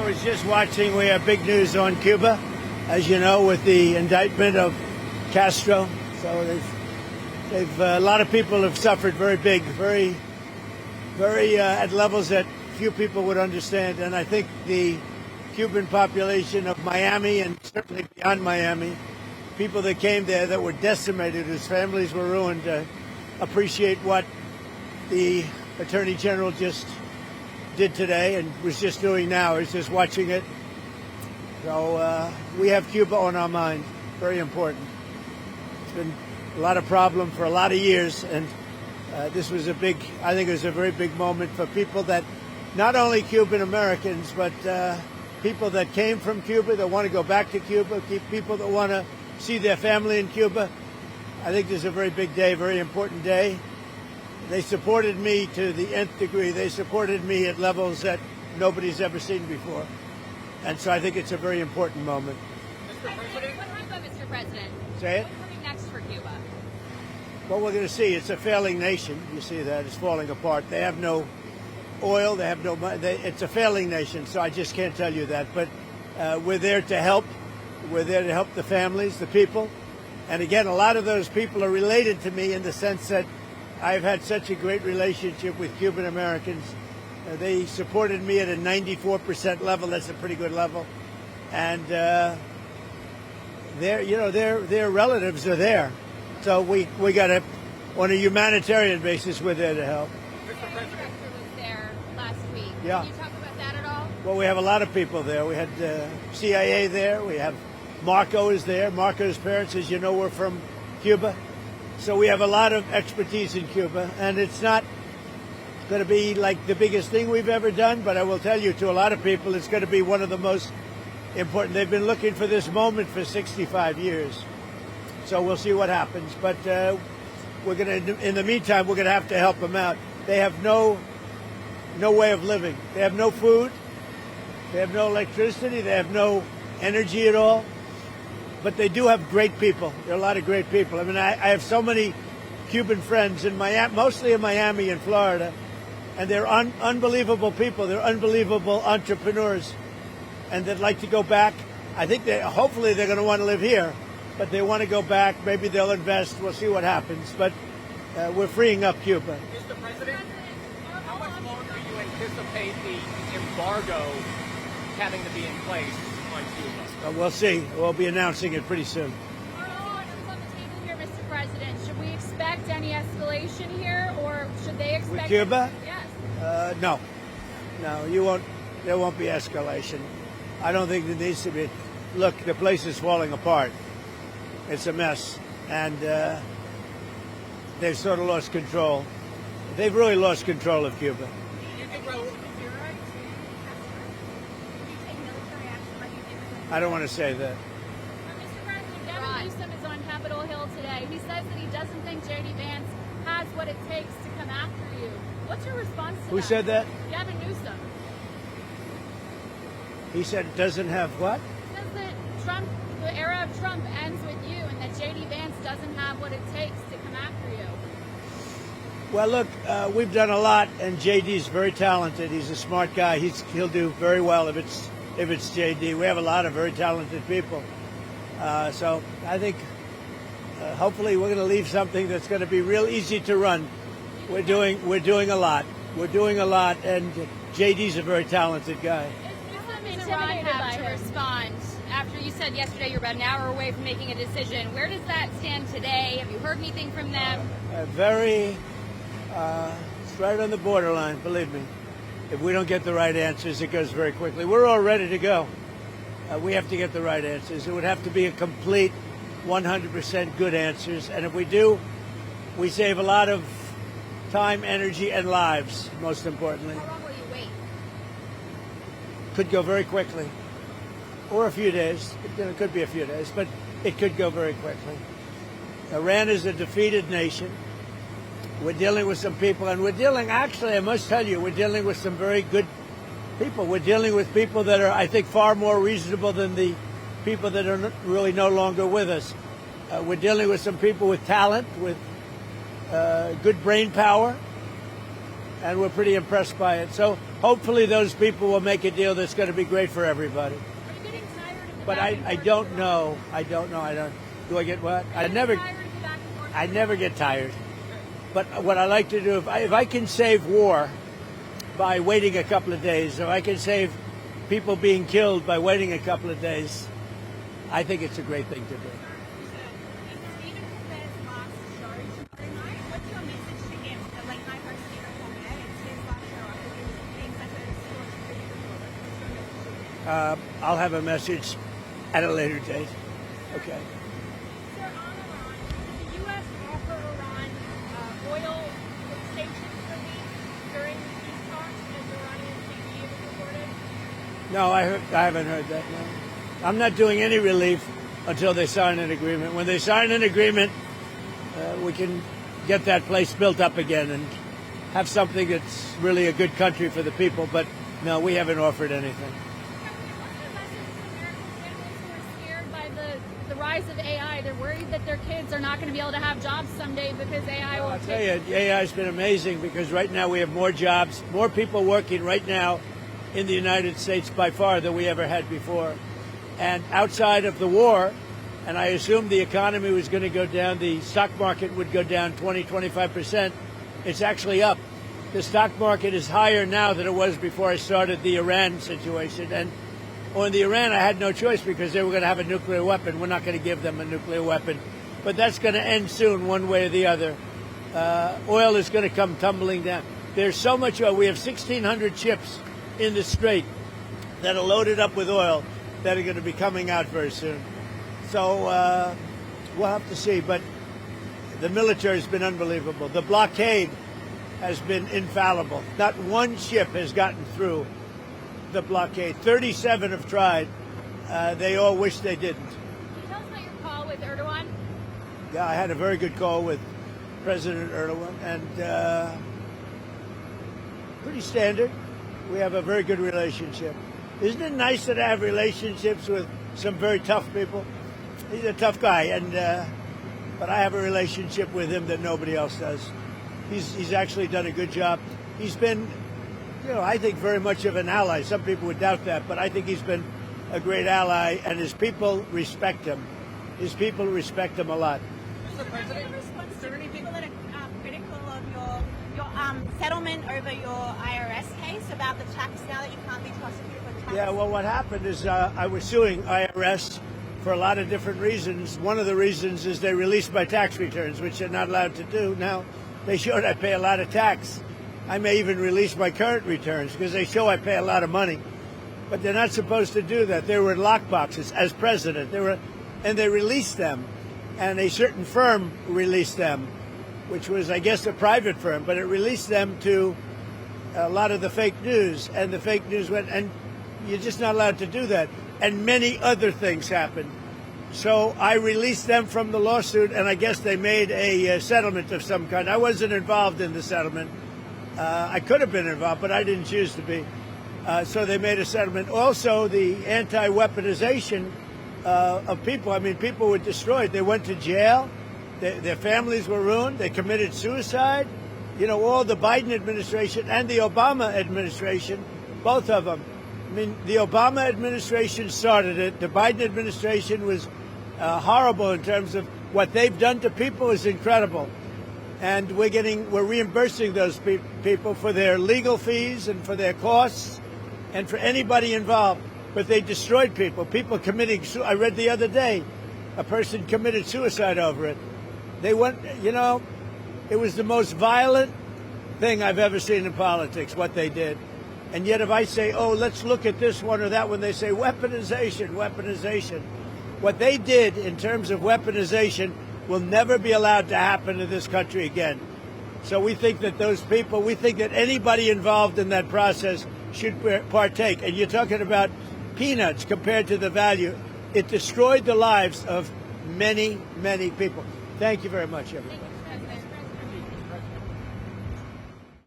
I was just watching. We have big news on Cuba, as you know, with the indictment of Castro. So a lot of people have suffered very big, very at levels that few people would understand. And I think the Cuban population of Miami and certainly beyond Miami, people that came there that were decimated, whose families were ruined, appreciate what the Attorney General just did today and was just doing now. He's just watching it. So we have Cuba on our mind. Very important. It's been a lot of problem for a lot of years, and this was I think it was a very big moment for people that, not only Cuban Americans, but people that came from Cuba that want to go back to Cuba, people that want to see their family in Cuba. I think this is a very big day, very important day. They supported me to the nth degree. They supported me at levels that nobody's ever seen before. And so I think it's a very important moment. Mr. President? What happened, Mr. President? Say it? What's coming next for Cuba? Well, we're going to see. It's a failing nation. You see that. It's falling apart. They have no oil. They have no money. It's a failing nation, so I just can't tell you that. But we're there to help. We're there to help the families, the people. And again, a lot of those people are related to me in the sense that I've had such a great relationship with Cuban Americans. They supported me at a 94% level. That's a pretty good level. And their relatives are there. So we got to, on a humanitarian basis, we're there to help. Mr. President was there last week. Yeah. Can you talk about that at all? Well, we have a lot of people there. We had CIA there. We have Marco is there. Marco's parents, as you know, were from Cuba. So we have a lot of expertise in Cuba, and it's not going to be like the biggest thing we've ever done, but I will tell you, to a lot of people, it's going to be one of the most important. They've been looking for this moment for 65 years. So we'll see what happens. But we're going to, in the meantime, we're going to have to help them out. They have no way of living. They have no food. They have no electricity. They have no energy at all. But they do have great people. There are a lot of great people. I mean, I have so many Cuban friends in Miami, mostly in Miami and Florida, and they're unbelievable people. They're unbelievable entrepreneurs, and they'd like to go back. I think hopefully they're going to want to live here, but they want to go back. Maybe they'll invest. We'll see what happens. But we're freeing up Cuba. Mr. President, how much longer do you anticipate the embargo having to be in place on Cuba? We'll see. We'll be announcing it pretty soon. Are all options on the table here, Mr. President? Should we expect any escalation here, or should they expect... With Cuba? Yes. No. You won't. There won't be escalation. I don't think there needs to be. Look, the place is falling apart. It's a mess, and they've sort of lost control. They've really lost control of Cuba. I don't want to say that. Mr. President, Gavin Newsom is on Capitol Hill today. He says that he doesn't think J.D. Vance has what it takes to come after you. What's your response to that? Who said that? Gavin Newsom. He said it doesn't have what? He says that the era of Trump ends with you, and that J.D. Vance doesn't have what it takes to come after you. Well, look, we've done a lot, and J.D.'s very talented. He's a smart guy. He'll do very well if it's J.D. We have a lot of very talented people. So I think hopefully we're going to leave something that's going to be real easy to run. We're doing a lot. We're doing a lot, and J.D.'s a very talented guy. Does Iran have to respond after you said yesterday you're about an hour away from making a decision? Where does that stand today? Have you heard anything from them? It's right on the borderline, believe me. If we don't get the right answers, it goes very quickly. We're all ready to go. We have to get the right answers. It would have to be a complete 100% good answers. And if we do, we save a lot of time, energy, and lives, most importantly. How long will you wait? Could go very quickly. Or a few days. It could be a few days, but it could go very quickly. Iran is a defeated nation. We're dealing with some people, and actually, I must tell you, we're dealing with some very good people. We're dealing with people that are, I think, far more reasonable than the people that are really no longer with us. We're dealing with some people with talent, with good brain power, and we're pretty impressed by it. So hopefully those people will make a deal that's going to be great for everybody. Are you getting tired of the But back and I forth don't with know. I don't know. I don't. Do I get what? Are you tired of the back and forth I with never get tired. But what I like to do, if I can save war by waiting a couple of days, if I can save people being killed by waiting a couple of days, I think it's a great thing to do. Stephen Colbert's last show tomorrow night. What's your message to him, the late night host Stephen Colbert? It's his last show after being such a staunch critic. I'll have a message at a later date. Okay. Sir, on Iran, did the U.S. offer Iran oil sanctions relief during these talks, as Iranian TV was reported? No, I haven't heard that. No. I'm not doing any relief until they sign an agreement. When they sign an agreement, we can get that place built up again and have something that's really a good country for the people. But no, we haven't offered anything. The rise of AI, they're worried that their kids are not going to be able to have jobs someday because AI will I'll tell you, AI has been amazing because right now we have more jobs, more people working right now in the United States by far than we ever had before. And outside of the war, and I assumed the economy was going to go down, the stock market would go down 20-25%. It's actually up. The stock market is higher now than it was before I started the Iran situation. And on the Iran, I had no choice because they were going to have a nuclear weapon. We're not going to give them a nuclear weapon. But that's going to end soon, one way or the other. Oil is going to come tumbling down. There's so much oil. We have 1,600 ships in the Strait that are loaded up with oil that are going to be coming out very soon. So we'll have to see. But the military has been unbelievable. The blockade has been infallible. Not one ship has gotten through the blockade. 37 have tried. They all wish they didn't. Can you tell us about your call with Erdogan? Yeah, I had a very good call with President Erdogan, and pretty standard. We have a very good relationship. Isn't it nice that I have relationships with some very tough people? He's a tough guy, and but I have a relationship with him that nobody else does. He's actually done a good job. He's been, I think very much of an ally. Some people would doubt that, but I think he's been a great ally, and his people respect him. His people respect him a lot. Mr. President, response to people that are critical of your settlement over your IRS case about the tax now that you can't be prosecuted for tax? Yeah, well, what happened is I was suing IRS for a lot of different reasons. One of the reasons is they released my tax returns, which they're not allowed to do. Now, they showed I pay a lot of tax. I may even release my current returns because they show I pay a lot of money. But they're not supposed to do that. They were in lockboxes as president. And they released them. And a certain firm released them, which was, I guess, a private firm. But it released them to a lot of the fake news. And the fake news went, and you're just not allowed to do that. And many other things happened. So I released them from the lawsuit, and I guess they made a settlement of some kind. I wasn't involved in the settlement. I could have been involved, but I didn't choose to be. So they made a settlement. Also, the anti-weaponization of people. I mean, people were destroyed. They went to jail. Their families were ruined. They committed suicide. All the Biden administration and the Obama administration, both of them. I mean, the Obama administration started it. The Biden administration was horrible in terms of what they've done to people is incredible. And we're reimbursing those people for their legal fees and for their costs and for anybody involved. But they destroyed people. People committing I read the other day, a person committed suicide over it. They went, it was the most violent thing I've ever seen in politics, what they did. And yet if I say, let's look at this one or that one, they say weaponization. What they did in terms of weaponization will never be allowed to happen in this country again. So we think that we think that anybody involved in that process should partake. And you're talking about peanuts compared to the value. It destroyed the lives of many, many people. Thank you very much, everybody.